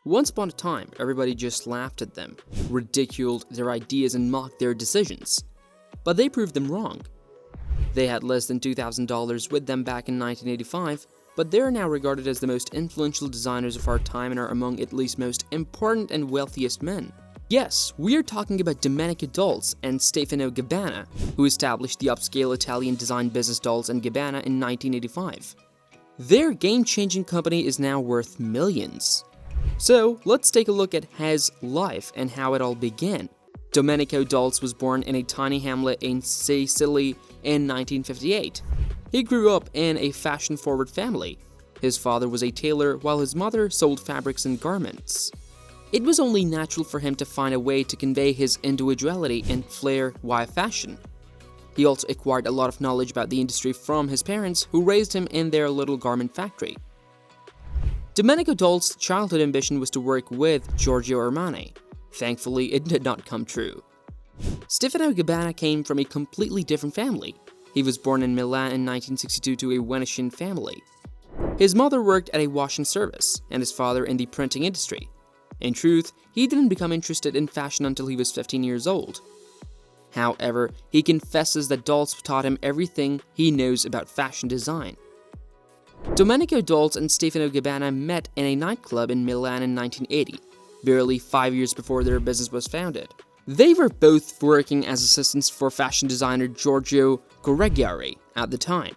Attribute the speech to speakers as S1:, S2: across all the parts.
S1: Once upon a time, everybody just laughed at them, ridiculed their ideas and mocked their decisions. But they proved them wrong. They had less than $2,000 with them back in 1985, but they are now regarded as the most influential designers of our time and are among Italy's most important and wealthiest men. Yes, we are talking about Domenico Dolce and Stefano Gabbana, who established the upscale Italian design business Dolce & Gabbana in 1985. Their game-changing company is now worth millions. So, let's take a look at his life and how it all began. Domenico Dolce was born in a tiny hamlet in Sicily in 1958. He grew up in a fashion-forward family. His father was a tailor, while his mother sold fabrics and garments. It was only natural for him to find a way to convey his individuality and flair via fashion. He also acquired a lot of knowledge about the industry from his parents, who raised him in their little garment factory. Domenico Dolce's childhood ambition was to work with Giorgio Armani. Thankfully, it did not come true. Stefano Gabbana came from a completely different family. He was born in Milan in 1962 to a Venetian family. His mother worked at a washing service, and his father in the printing industry. In truth, he didn't become interested in fashion until he was 15 years old. However, he confesses that Dolce taught him everything he knows about fashion design. Domenico Dolce and Stefano Gabbana met in a nightclub in Milan in 1980, barely 5 years before their business was founded. They were both working as assistants for fashion designer Giorgio Correggiari at the time.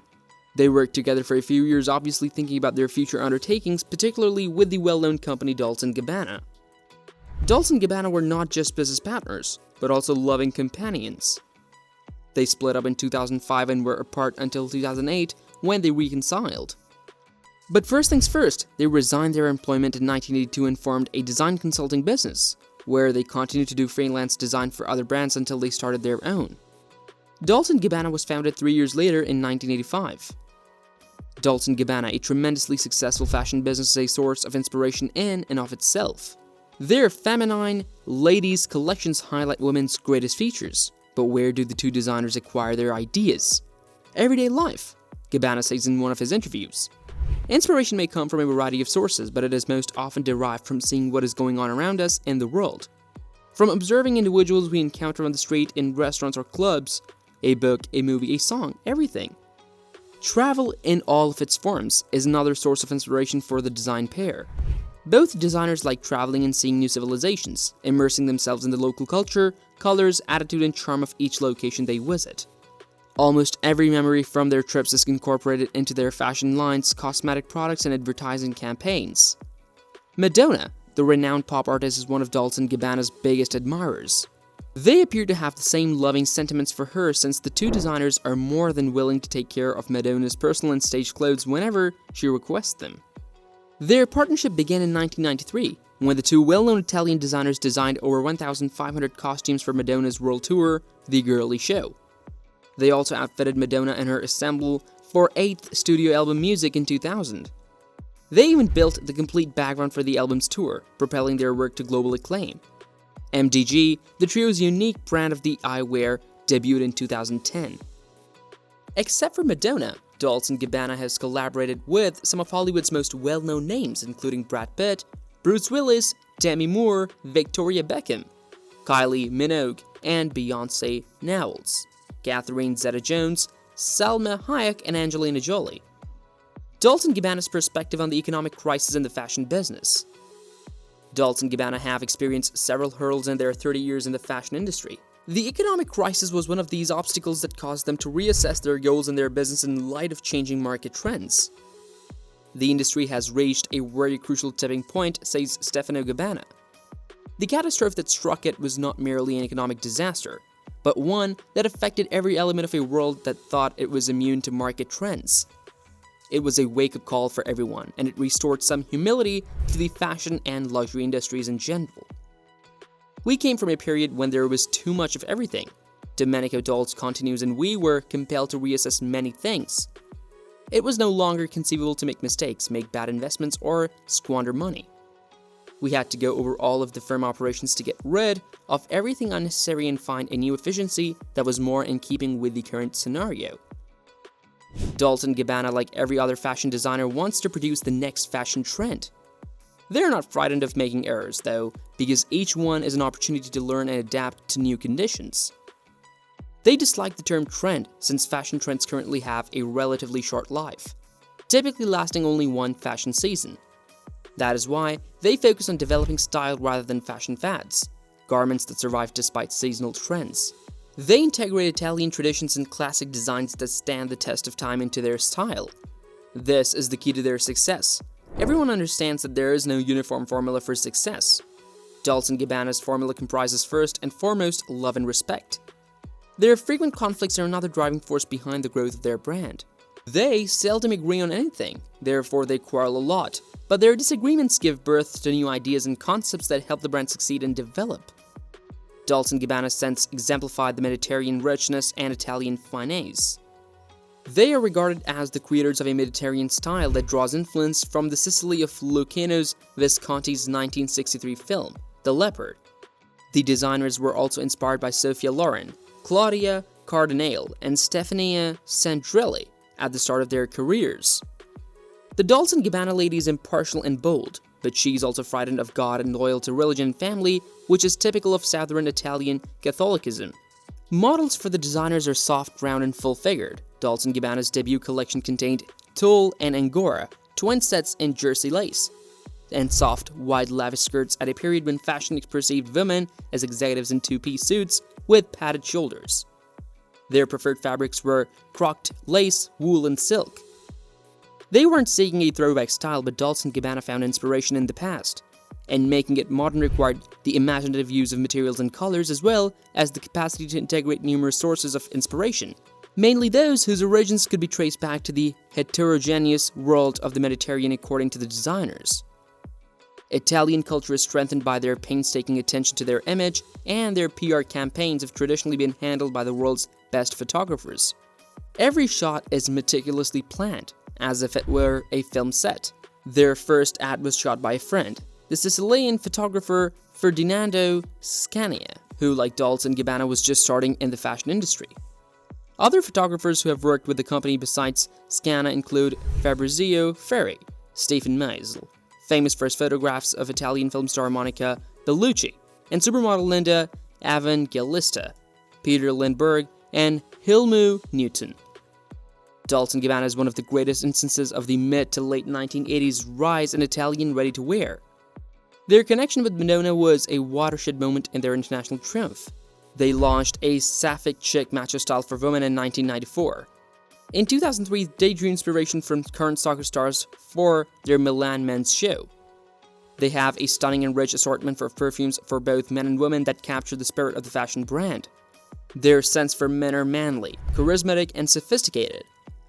S1: They worked together for a few years, obviously thinking about their future undertakings, particularly with the well-known company Dolce & Gabbana. Dolce & Gabbana were not just business partners, but also loving companions. They split up in 2005 and were apart until 2008, when they reconciled. But first things first, they resigned their employment in 1982 and formed a design consulting business, where they continued to do freelance design for other brands until they started their own. Dolce & Gabbana was founded 3 years later in 1985. Dolce & Gabbana, a tremendously successful fashion business, is a source of inspiration in and of itself. Their feminine, ladies' collections highlight women's greatest features. But where do the two designers acquire their ideas? Everyday life, Gabbana says in one of his interviews. Inspiration may come from a variety of sources, but it is most often derived from seeing what is going on around us in the world. From observing individuals we encounter on the street, in restaurants or clubs, a book, a movie, a song, everything. Travel in all of its forms is another source of inspiration for the design pair. Both designers like traveling and seeing new civilizations, immersing themselves in the local culture, colors, attitude, and charm of each location they visit. Almost every memory from their trips is incorporated into their fashion lines, cosmetic products, and advertising campaigns. Madonna, the renowned pop artist, is one of Dolce & Gabbana's biggest admirers. They appear to have the same loving sentiments for her, since the two designers are more than willing to take care of Madonna's personal and stage clothes whenever she requests them. Their partnership began in 1993, when the two well-known Italian designers designed over 1,500 costumes for Madonna's world tour, The Girly Show. They also outfitted Madonna and her ensemble for 8th studio album Music in 2000. They even built the complete background for the album's tour, propelling their work to global acclaim. MDG, the trio's unique brand of the eyewear, debuted in 2010. Except for Madonna, Dolce & Gabbana has collaborated with some of Hollywood's most well-known names, including Brad Pitt, Bruce Willis, Demi Moore, Victoria Beckham, Kylie Minogue, and Beyoncé Knowles, Catherine Zeta-Jones, Salma Hayek, and Angelina Jolie. Dolce & Gabbana's perspective on the economic crisis in the fashion business. Dolce & Gabbana have experienced several hurdles in their 30 years in the fashion industry. The economic crisis was one of these obstacles that caused them to reassess their goals and their business in light of changing market trends. The industry has reached a very crucial tipping point, says Stefano Gabbana. The catastrophe that struck it was not merely an economic disaster, but one that affected every element of a world that thought it was immune to market trends. It was a wake-up call for everyone, and it restored some humility to the fashion and luxury industries in general. We came from a period when there was too much of everything. Domenico Dolce continues, and we were compelled to reassess many things. It was no longer conceivable to make mistakes, make bad investments, or squander money. We had to go over all of the firm operations to get rid of everything unnecessary and find a new efficiency that was more in keeping with the current scenario. Dolce & Gabbana, like every other fashion designer, wants to produce the next fashion trend. They're not frightened of making errors, though, because each one is an opportunity to learn and adapt to new conditions. They dislike the term trend, since fashion trends currently have a relatively short life, typically lasting only one fashion season. That is why they focus on developing style rather than fashion fads, garments that survive despite seasonal trends. They integrate Italian traditions and classic designs that stand the test of time into their style. This is the key to their success. Everyone understands that there is no uniform formula for success. Dolce & Gabbana's formula comprises first and foremost love and respect. Their frequent conflicts are another driving force behind the growth of their brand. They seldom agree on anything, therefore they quarrel a lot, but their disagreements give birth to new ideas and concepts that help the brand succeed and develop. Dolce & Gabbana's scents exemplify the Mediterranean richness and Italian finesse. They are regarded as the creators of a Mediterranean style that draws influence from the Sicily of Luciano Visconti's 1963 film, The Leopard. The designers were also inspired by Sophia Loren, Claudia Cardinale, and Stefania Sandrelli at the start of their careers. The Dolce & Gabbana lady is impartial and bold, but she's also frightened of God and loyal to religion and family, which is typical of Southern Italian Catholicism. Models for the designers are soft, round, and full-figured. Dolce & Gabbana's debut collection contained tulle and angora, twin sets in jersey lace, and soft, wide, lavish skirts at a period when fashion perceived women as executives in two-piece suits with padded shoulders. Their preferred fabrics were crocked lace, wool, and silk. They weren't seeking a throwback style, but Dolce & Gabbana found inspiration in the past, and making it modern required the imaginative use of materials and colors as well as the capacity to integrate numerous sources of inspiration, mainly those whose origins could be traced back to the heterogeneous world of the Mediterranean according to the designers. Italian culture is strengthened by their painstaking attention to their image, and their PR campaigns have traditionally been handled by the world's best photographers. Every shot is meticulously planned, as if it were a film set. Their first ad was shot by a friend, the Sicilian photographer Ferdinando Scania, who, like Dolce & Gabbana, was just starting in the fashion industry. Other photographers who have worked with the company besides Scania include Fabrizio Ferri, Stefan Meisel, famous for his photographs of Italian film star Monica Bellucci, and supermodel Linda Evangelista, Peter Lindbergh, and Hilmu Newton. Dolce & Gabbana is one of the greatest instances of the mid to late 1980s rise in Italian ready-to-wear. Their connection with Madonna was a watershed moment in their international triumph. They launched a sapphic chic macho style for women in 1994. In 2003, they drew inspiration from current soccer stars for their Milan men's show. They have a stunning and rich assortment of perfumes for both men and women that capture the spirit of the fashion brand. Their scents for men are manly, charismatic, and sophisticated,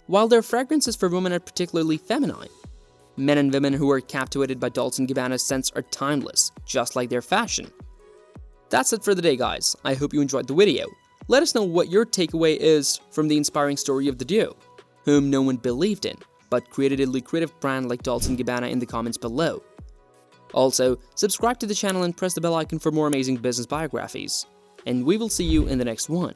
S1: while their fragrances for women are particularly feminine. Men and women who are captivated by Dolce & Gabbana's scents are timeless, just like their fashion. That's it for the day, guys. I hope you enjoyed the video. Let us know what your takeaway is from the inspiring story of the duo, whom no one believed in, but created a lucrative brand like Dolce & Gabbana in the comments below. Also, subscribe to the channel and press the bell icon for more amazing business biographies. And we will see you in the next one.